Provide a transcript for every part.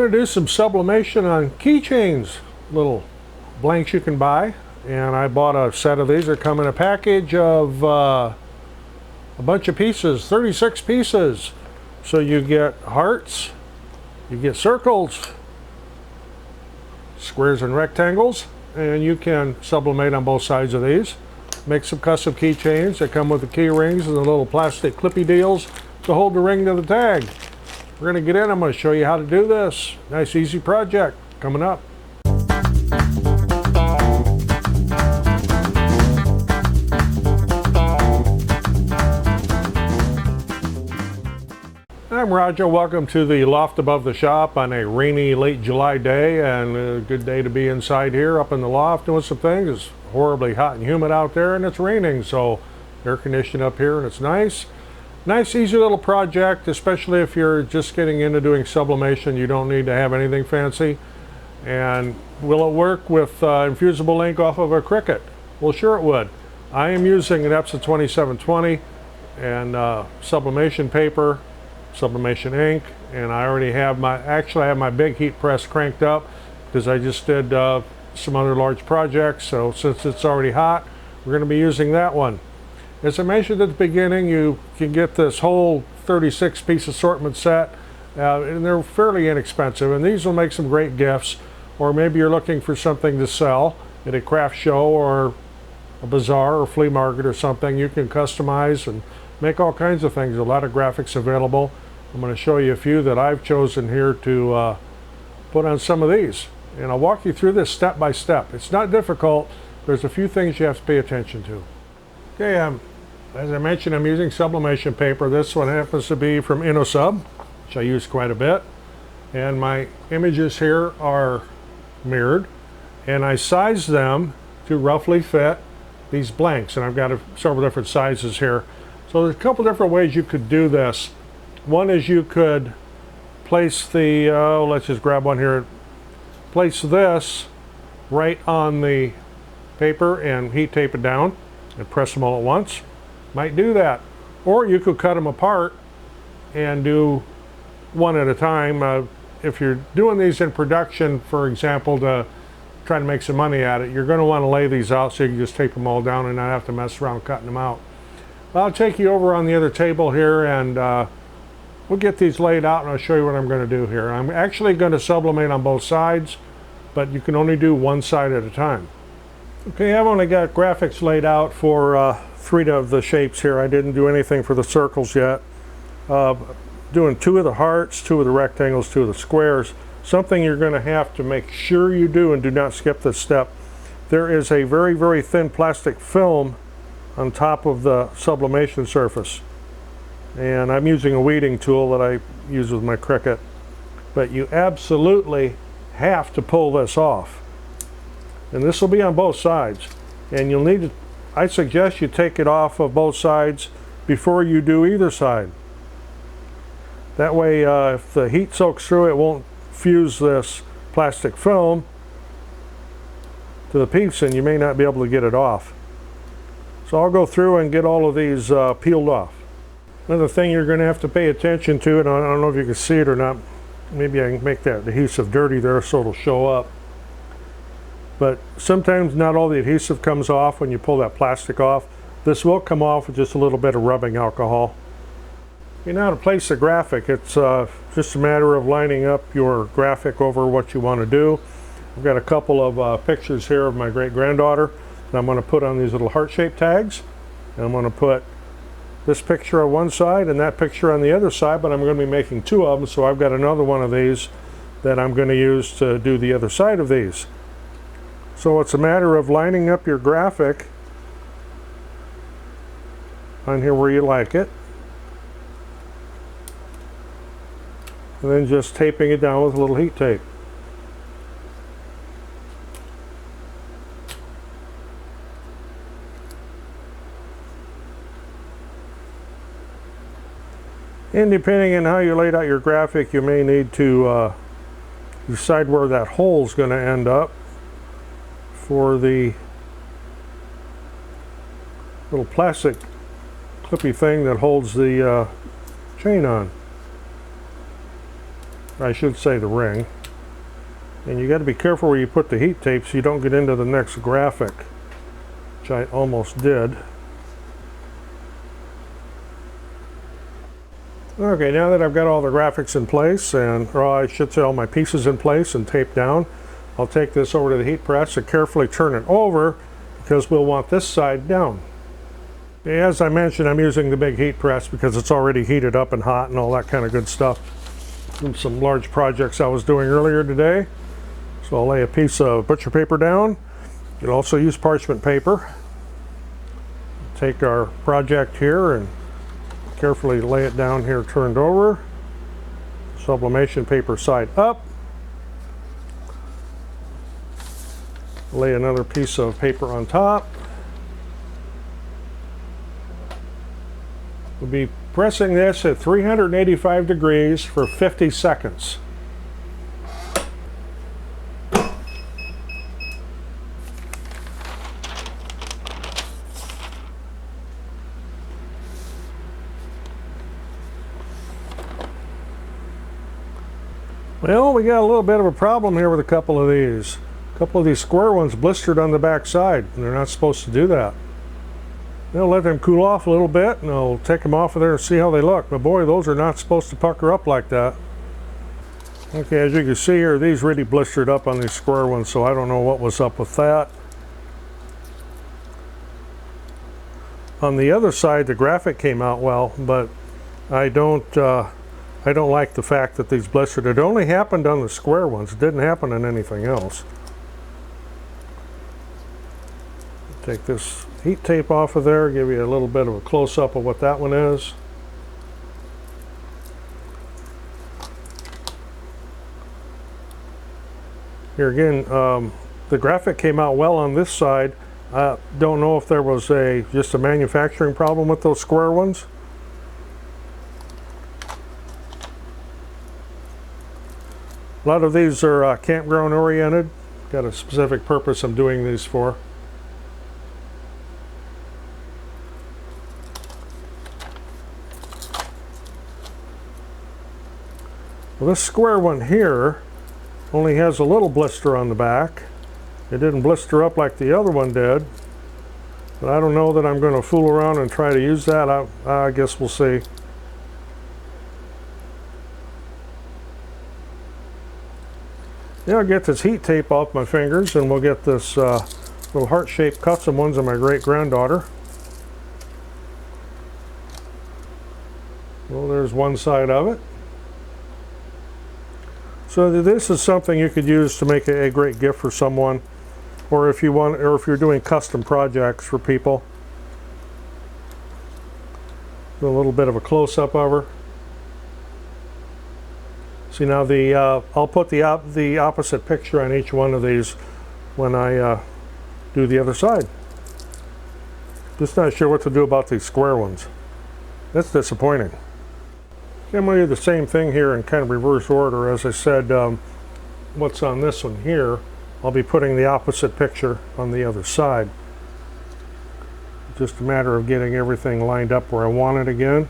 going to do some sublimation on keychains, little blanks you can buy. And I bought a set of these. They come in a package of a bunch of pieces, 36 pieces. So you get hearts, you get circles, squares and rectangles, and you can sublimate on both sides of these. Make some custom keychains that come with the key rings and the little plastic clippy deals to hold the ring to the tag. We're going to get in. I'm going to show you how to do this. Nice, easy project coming up. I'm Roger. Welcome to the loft above the shop on a rainy late July day, and a good day to be inside here up in the loft doing some things. It's horribly hot and humid out there, and it's raining, so air conditioned up here, and it's nice. Nice, easy little project, especially if you're just getting into doing sublimation. You don't need to have anything fancy. And will it work with infusible ink off of a Cricut? Well, sure it would. I am using an Epson 2720 and sublimation paper, sublimation ink, and I already have I have my big heat press cranked up because I just did some other large projects. So since it's already hot, we're going to be using that one. As I mentioned at the beginning, you can get this whole 36 piece assortment set, and they're fairly inexpensive, and these will make some great gifts. Or maybe you're looking for something to sell at a craft show or a bazaar or flea market or something. You can customize and make all kinds of things. A lot of graphics available. I'm going to show you a few that I've chosen here to put on some of these. And I'll walk you through this step by step. It's not difficult. There's a few things you have to pay attention to. Okay, as I mentioned, I'm using sublimation paper. This one happens to be from InnoSub, which I use quite a bit. And my images here are mirrored. And I sized them to roughly fit these blanks. And I've got several different sizes here. So there's a couple different ways you could do this. One is you could place the, let's just grab one here. Place this right on the paper and heat tape it down and press them all at once. Might do that. Or you could cut them apart and do one at a time. If you're doing these in production, for example, to try to make some money at it, you're going to want to lay these out so you can just tape them all down and not have to mess around cutting them out. I'll take you over on the other table here, and we'll get these laid out, and I'll show you what I'm going to do here. I'm actually going to sublimate on both sides, but you can only do one side at a time. Okay, I've only got graphics laid out for 3 of the shapes here. I didn't do anything for the circles yet. Doing 2 of the hearts, 2 of the rectangles, 2 of the squares. Something you're going to have to make sure you do, and do not skip this step. There is a very, very thin plastic film on top of the sublimation surface. And I'm using a weeding tool that I use with my Cricut. But you absolutely have to pull this off. And this will be on both sides. And you'll need to, I suggest you take it off of both sides before you do either side. That way, if the heat soaks through, it won't fuse this plastic film to the piece, and you may not be able to get it off. So I'll go through and get all of these peeled off. Another thing you're going to have to pay attention to, and I don't know if you can see it or not, maybe I can make that adhesive dirty there so it'll show up. But sometimes not all the adhesive comes off when you pull that plastic off. This will come off with just a little bit of rubbing alcohol. Okay, now to place the graphic, it's just a matter of lining up your graphic over what you want to do. I've got a couple of pictures here of my great-granddaughter that I'm going to put on these little heart-shaped tags. And I'm going to put this picture on one side and that picture on the other side, but I'm going to be making 2 of them, so I've got another one of these that I'm going to use to do the other side of these. So it's a matter of lining up your graphic on here where you like it, and then just taping it down with a little heat tape. And depending on how you laid out your graphic, you may need to decide where that hole is going to end up for the little plastic clippy thing that holds the chain on. I should say the ring. And you got to be careful where you put the heat tape so you don't get into the next graphic, which I almost did. Okay, now that I've got all the graphics in place, or I should say all my pieces in place and taped down, I'll take this over to the heat press and carefully turn it over because we'll want this side down. As I mentioned, I'm using the big heat press because it's already heated up and hot and all that kind of good stuff from some large projects I was doing earlier today. So I'll lay a piece of butcher paper down. You can also use parchment paper. Take our project here and carefully lay it down here turned over. Sublimation paper side up. Lay another piece of paper on top. We'll be pressing this at 385 degrees for 50 seconds. Well, we got a little bit of a problem here with a couple of these. A couple of these square ones blistered on the back side, and they're not supposed to do that. They'll let them cool off a little bit, and I'll take them off of there and see how they look. But boy, those are not supposed to pucker up like that. Okay, as you can see here, these really blistered up on these square ones, so I don't know what was up with that. On the other side, the graphic came out well, but I don't like the fact that these blistered. It only happened on the square ones. It didn't happen on anything else. Take this heat tape off of there, give you a little bit of a close-up of what that one is. Here again, the graphic came out well on this side. I don't know if there was just a manufacturing problem with those square ones. A lot of these are campground oriented. Got a specific purpose I'm doing these for. Well, this square one here only has a little blister on the back. It didn't blister up like the other one did. But I don't know that I'm going to fool around and try to use that. I guess we'll see. Yeah, I'll get this heat tape off my fingers and we'll get this little heart-shaped custom ones of my great-granddaughter. Well, there's one side of it. So this is something you could use to make a great gift for someone, or if you want, or if you're doing custom projects for people. Do a little bit of a close-up of her. See now I'll put the opposite picture on each one of these when I do the other side. Just not sure what to do about these square ones. That's disappointing. I'm going to do the same thing here in kind of reverse order. As I said, what's on this one here, I'll be putting the opposite picture on the other side. Just a matter of getting everything lined up where I want it again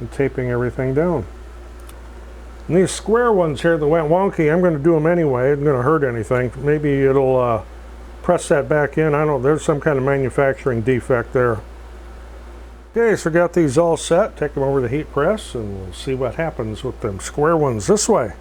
and taping everything down. And these square ones here that went wonky, I'm going to do them anyway. It's going to hurt anything. Maybe it'll press that back in. I don't know. There's some kind of manufacturing defect there. Okay, so got these all set. Take them over to the heat press and we'll see what happens with them square ones this way.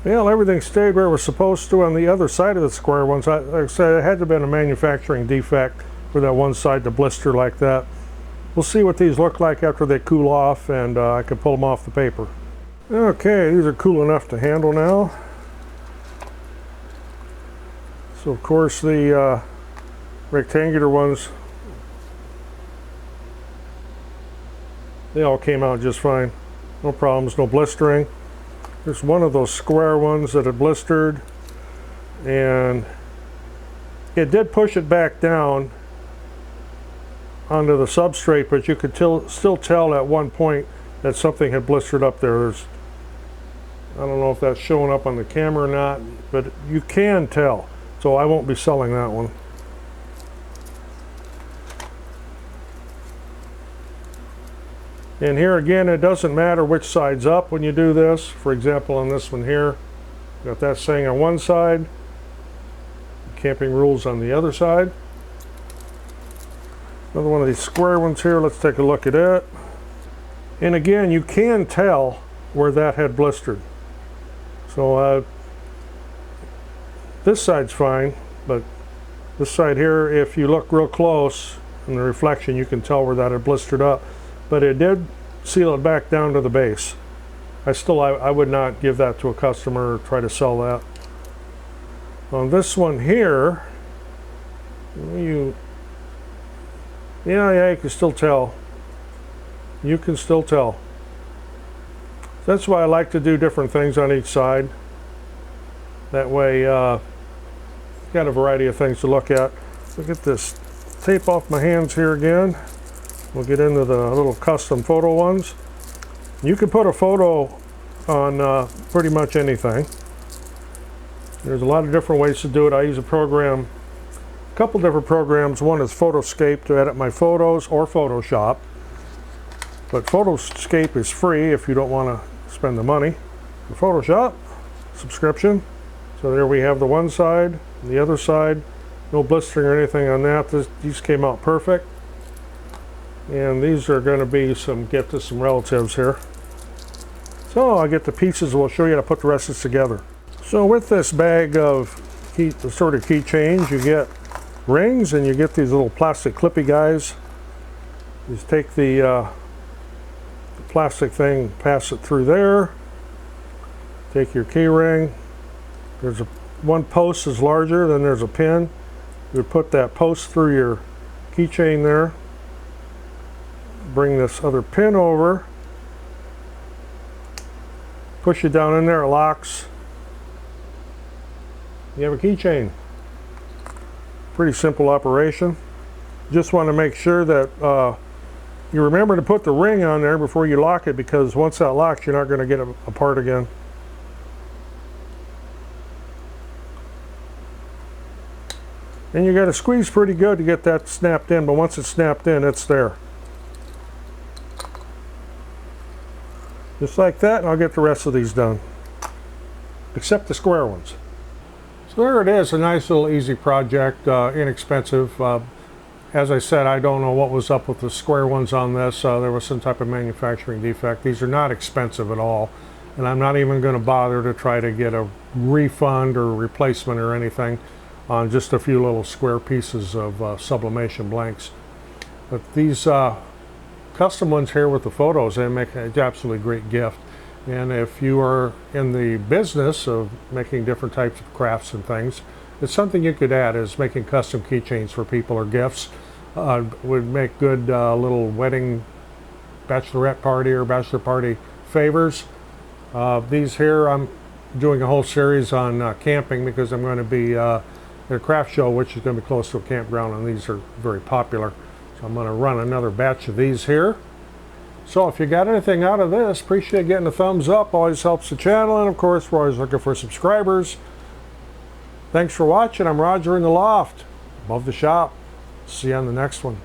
Well, everything stayed where it was supposed to on the other side of the square ones. Like I said, it had to have been a manufacturing defect for that one side to blister like that. We'll see what these look like after they cool off, and I can pull them off the paper. Okay, these are cool enough to handle now. So of course the rectangular ones They all came out just fine. No problems, no blistering. There's one of those square ones that had blistered, and it did push it back down onto the substrate, but you could still tell at one point that something had blistered up there. I don't know if that's showing up on the camera or not, but you can tell. So I won't be selling that one. And here again, it doesn't matter which side's up when you do this. For example, on this one here, got that saying on one side, camping rules on the other side. Another one of these square ones here, let's take a look at it. And again, you can tell where that had blistered. So this side's fine, but this side here, if you look real close in the reflection, you can tell where that had blistered up. But it did seal it back down to the base. I would not give that to a customer or try to sell that. On this one here, you can still tell. You can still tell. That's why I like to do different things on each side. That way, got a variety of things to look at. We'll get this tape off my hands here again. We'll get into the little custom photo ones. You can put a photo on pretty much anything. There's a lot of different ways to do it. I use a couple different programs. One is Photoscape to edit my photos, or Photoshop. But Photoscape is free if you don't want to spend the money. The Photoshop subscription. So there we have the one side, the other side. No blistering or anything on that. These came out perfect. And these are going to be get to some relatives here. So I'll get the pieces. We'll show you how to put the rest of this together. So with this bag of assorted keychains, you get rings and you get these little plastic clippy guys. Just take the plastic thing, pass it through there. Take your key ring. There's one post is larger than there's a pin. You put that post through your keychain there. Bring this other pin over. Push it down in there, it locks. You have a keychain. Pretty simple operation. Just want to make sure that you remember to put the ring on there before you lock it, because once that locks, you're not going to get it apart again. And you got to squeeze pretty good to get that snapped in, but once it's snapped in, it's there. Just like that, and I'll get the rest of these done. Except the square ones. So there it is, a nice little easy project, inexpensive. As I said, I don't know what was up with the square ones on this. There was some type of manufacturing defect. These are not expensive at all. And I'm not even going to bother to try to get a refund or replacement or anything on just a few little square pieces of sublimation blanks. But these custom ones here with the photos, they make an absolutely great gift. And if you are in the business of making different types of crafts and things, it's something you could add, is making custom keychains for people or gifts. Would make good little wedding, bachelorette party or bachelor party favors. These here, I'm doing a whole series on camping, because I'm going to be at a craft show, which is going to be close to a campground, and these are very popular. So I'm going to run another batch of these here. So if you got anything out of this, appreciate getting a thumbs up. Always helps the channel. And of course, we're always looking for subscribers. Thanks for watching. I'm Roger in the Loft, above the shop. See you on the next one.